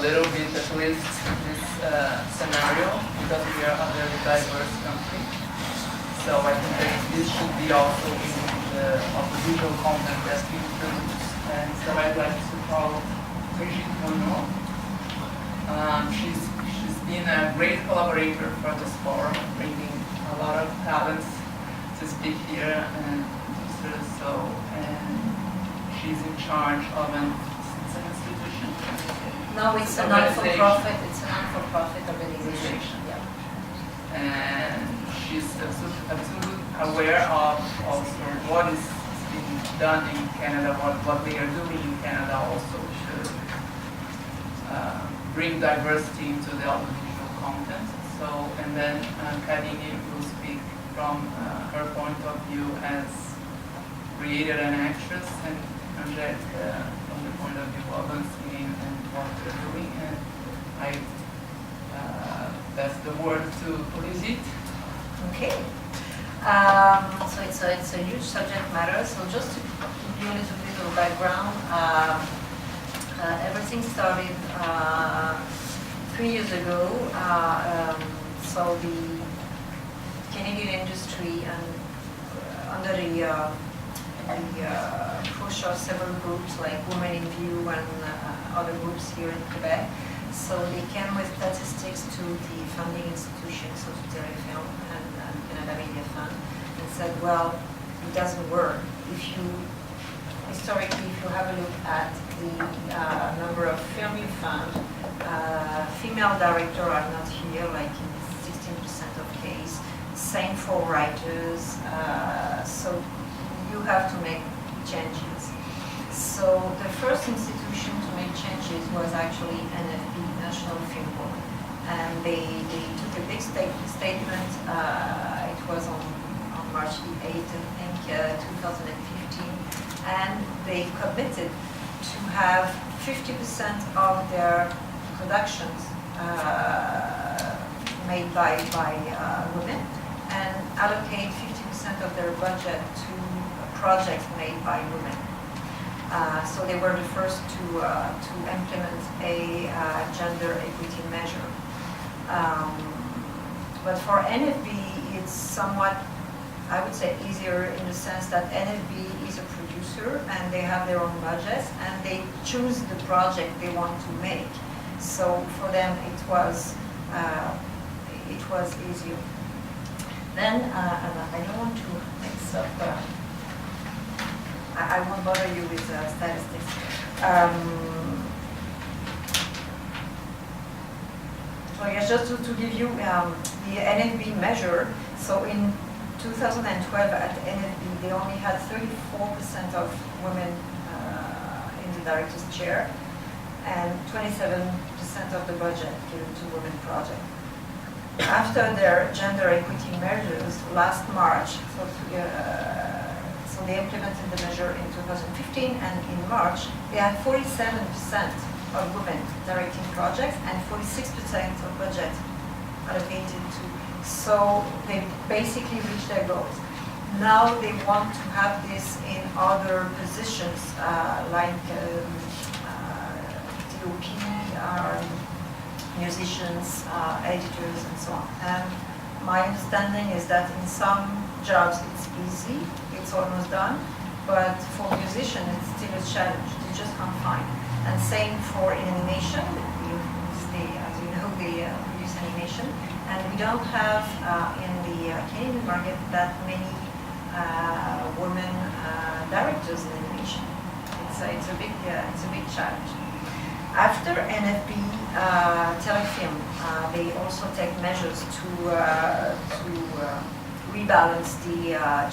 little bit at least this scenario because we are a very diverse country. So I think that this should be also in the audiovisual content that we produce. And so I'd like to call Brigitte Monod. She's been a great collaborator for this forum, bringing a lot of talents to speak here and so and she's in charge of an institution. No, it's a non-for-profit. It's a non-for-profit organization. Yeah. And she's absolutely aware of also what is being done in Canada, what they are doing in Canada also to bring diversity into the audiovisual content. So, and then Karine will speak from her point of view as creator and actress, and Angelique from the point of view of unseen and what they're doing. And I pass the word to Brigitte. Okay. So it's a huge subject matter. So just to give you a little bit of background, everything started 3 years ago. So the Canadian industry and under the push of several groups like Women in View and other groups here in Quebec. So they came with statistics to the funding institutions, so to Telefilm and Canada Media Fund, and said, well, it doesn't work. Historically, if you have a look at the number of film you fund, female directors are not here, like in 16% of case. Same for writers. So you have to make changes. So the first institution to make changes was actually NFB, National Film Board. And they took a big statement, it was on March the 8th, I think, 2015, and they committed to have 50% of their productions made by women and allocate 50% of their budget to projects made by women. So they were the first to implement a gender equity measure. But for NFB, it's somewhat, I would say, easier in the sense that NFB is a producer and they have their own budgets and they choose the project they want to make. So for them, it was easier. Then, and I don't want to mix up. I won't bother you with statistics. So yes, just to give you the NFB measure. So in 2012 at NFB, they only had 34% of women in the director's chair and 27% of the budget given to women project. After their gender equity measures last March, so they implemented the measure in 2015, and in March, they had 47% of women directing projects and 46% of budget allocated to. So they basically reached their goals. Now they want to have this in other positions, like DOP, musicians, editors, and so on. And my understanding is that in some jobs it's easy, it's almost done, but for musicians it's still a challenge. They just can't find. And same for animation. As you know, they produce animation, and we don't have in the Canadian market that many women directors in animation. It's a big challenge. After NFB, Telefilm, they also take measures to rebalance the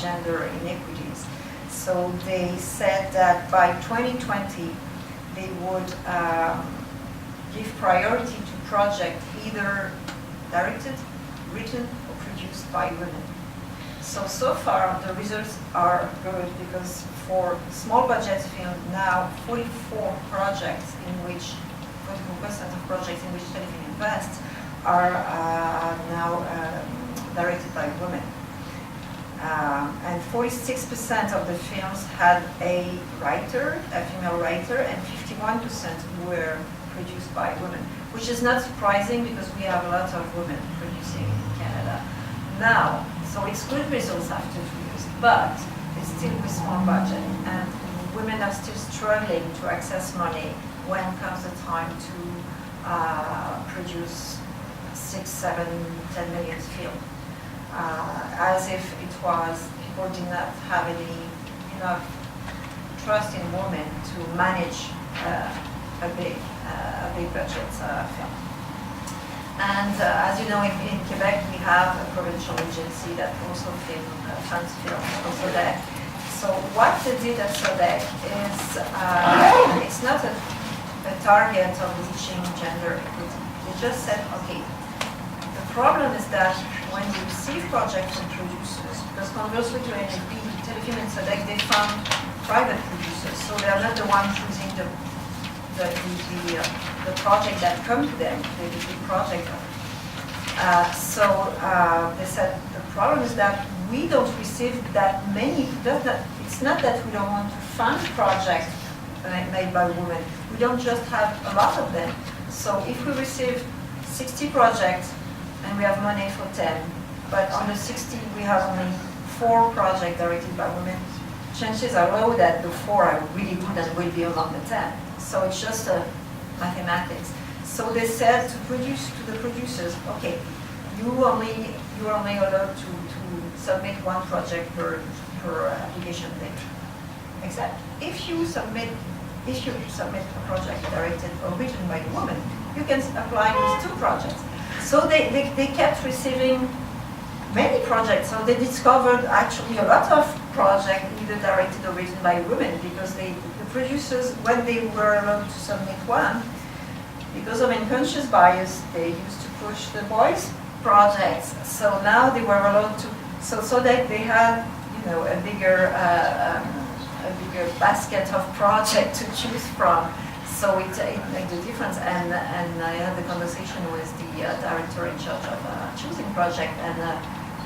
gender inequities. So they said that by 2020, they would give priority to projects either directed, written, or produced by women. So far, the results are good because for small budget film, now 44 projects in which, 44% of projects in which Telefilm invests are now directed by women. And 46% of the films had a writer, a female writer, and 51% were produced by women, which is not surprising because we have a lot of women producing in Canada now. So it's good results after 2 years, but it's still with small budget, and women are still struggling to access money when comes the time to produce 6, 7, 10 million film. As if it was, people did not have enough trust in women to manage a big budget film. And as you know, in Quebec, we have a provincial agency that also funds film, also there. So what they did at SODEC is, it's not a target of reaching gender equity. They just said, okay, the problem is that when we receive projects from producers, because conversely to NFP, Telefilm and SODEC, they fund private producers, so they are not the one choosing the project that come to them, the project. They said the problem is that we don't receive that many. It's not that we don't want to fund projects made by women. We don't just have a lot of them. So if we receive 60 projects and we have money for 10, but on the 60 we have only 4 projects directed by women, chances are low that the 4 are really good and will be among the 10. So it's just mathematics. So they said to the producers, okay, you're only allowed to submit 1 project per application date. Except if you submit a project directed or written by the woman, you can apply with 2 projects. So they kept receiving many projects. So they discovered actually a lot of projects either directed or written by women, because the producers, when they were allowed to submit 1, because of unconscious bias, they used to push the boys' projects. So now they were allowed to, so that they had, a bigger basket of projects to choose from. So it made the difference. And I had the conversation with the director in charge of choosing project, and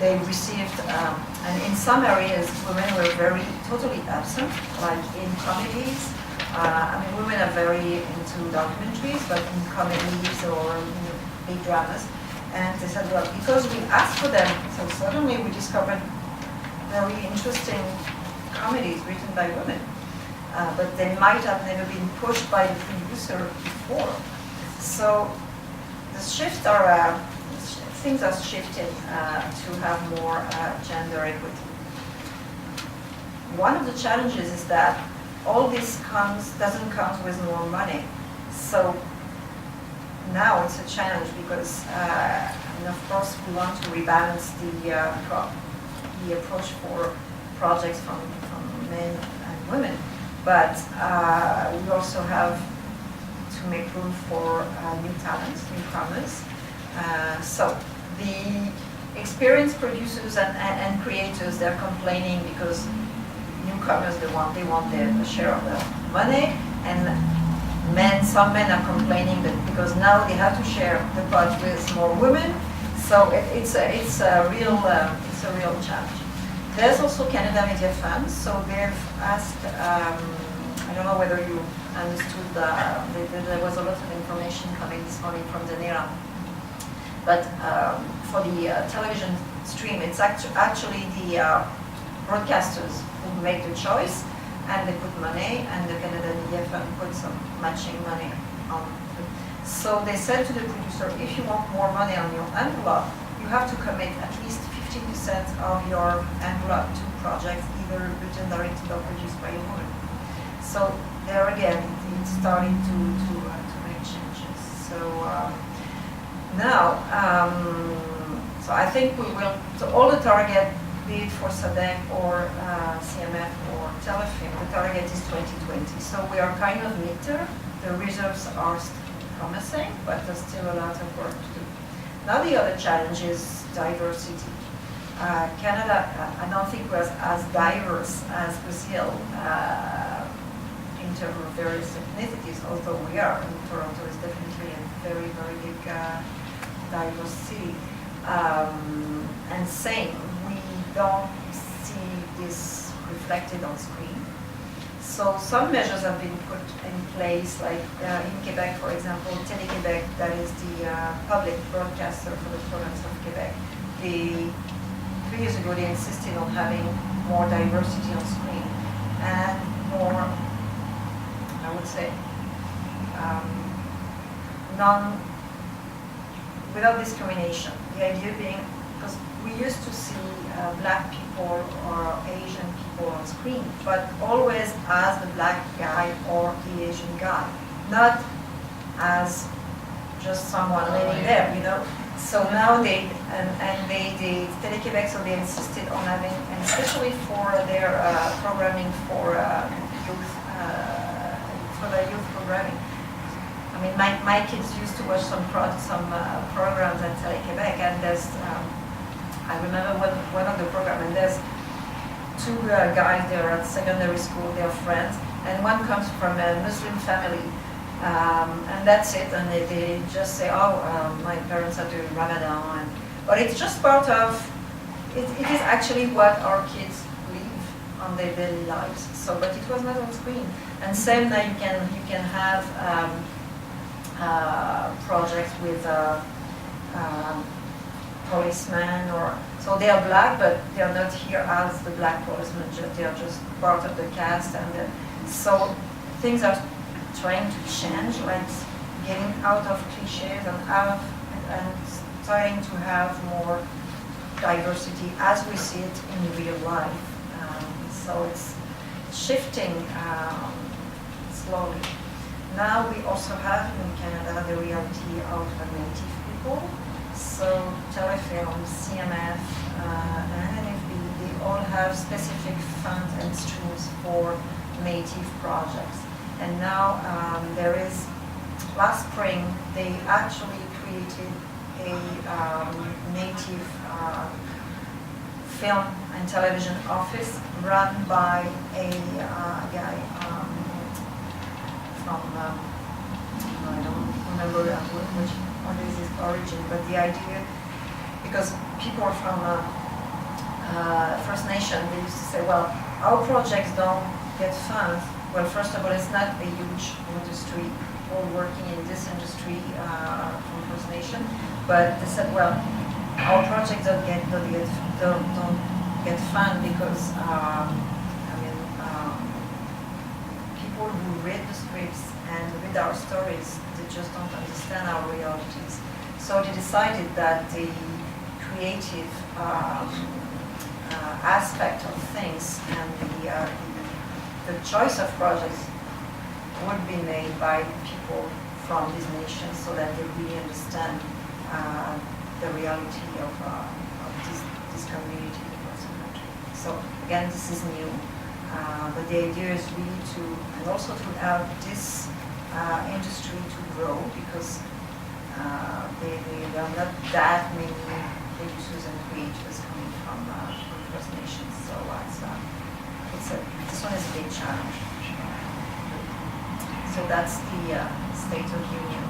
they received, and in some areas, women were totally absent, like in comedies. Women are very into documentaries, but in comedies or big dramas. And they said, well, because we asked for them, so suddenly we discovered very interesting comedies written by women. But they might have never been pushed by the producer before. So the shifts are, things are shifting to have more gender equity. One of the challenges is that all this doesn't come with more money. So now it's a challenge because, of course, we want to rebalance the approach for projects from men and women, but we also have to make room for new talents, newcomers. So the experienced producers and creators, they're complaining because newcomers, they want their share of the money, and some men are complaining that because now they have to share the pot with more women. So it's a real challenge. There's also Canada Media Fund, so they've asked. I don't know whether you understood there was a lot of information coming this morning from Danira. But for the television stream, it's actually the broadcasters who make the choice, and they put money, and the Canada Media Fund put some matching money on it. So they said to the producer, if you want more money on your envelope, you have to commit at least 50% of your envelope to projects either written, directed, or produced by a woman. So there again, it's starting to make changes. So now, so I think we will, so all the target, be it for SODEC or CMF or Telefilm, the target is 2020. So we are kind of midterm. The results are promising, but there's still a lot of work to do. Now the other challenge is diversity. Canada, I don't think was as diverse as Brazil in terms of various ethnicities, although we are. And Toronto is definitely a very, very big diverse city. And same, we don't see this reflected on screen. So some measures have been put in place, like in Quebec, for example, Télé-Québec, that is the public broadcaster for the province of Quebec. 3 years ago, they insisted on having more diversity on screen and more, I would say, without discrimination. The idea being, because we used to see black people or Asian people on screen, but always as the black guy or the Asian guy, not as just someone living there, you know. So now they Télé-Québec, so they insisted on having, and especially for their programming for youth programming. I mean, my kids used to watch some programs at Télé-Québec, and there's, I remember one of the programs, and there's 2 guys, they're at secondary school, they're friends, and one comes from a Muslim family, and that's it, and they just say, oh, my parents are doing Ramadan, but it's just part of, it is actually what our kids live on their daily lives, so, but it was not on screen. And same now you can have projects with policemen, or so they are black, but they are not here as the black policemen. They are just part of the cast, and so things are trying to change, like getting out of cliches and starting to have more diversity as we see it in real life. So it's shifting slowly. Now we also have in Canada the reality of the native people. So Telefilm, CMF, and NFB, they all have specific funds and streams for native projects. And now there is, last spring, they actually created a native film and television office run by a guy from, I don't remember what is his origin, but the idea, because people from First Nation, they used to say, well, our projects don't get funds. Well, first of all, it's not a huge industry, people working in this industry from First Nation, but they said, well, our projects don't get funded because people who read the scripts and read our stories, they just don't understand our realities. So they decided that the creative aspect of things and the choice of projects would be made by people from these nations, so that they really understand the reality of this community across the country. So again, this is new, but the idea is really to, and also to have this industry to grow, because there are not that many producers and creators coming from First Nations. So this one is a big challenge. So that's the State of Union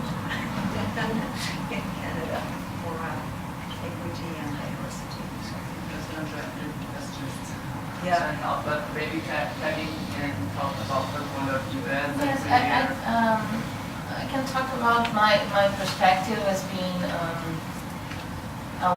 in Canada for equity and diversity. So just an interactive questions. Yeah. But maybe Patty can talk about her point of view as a Yes, creator. I can talk about my perspective as being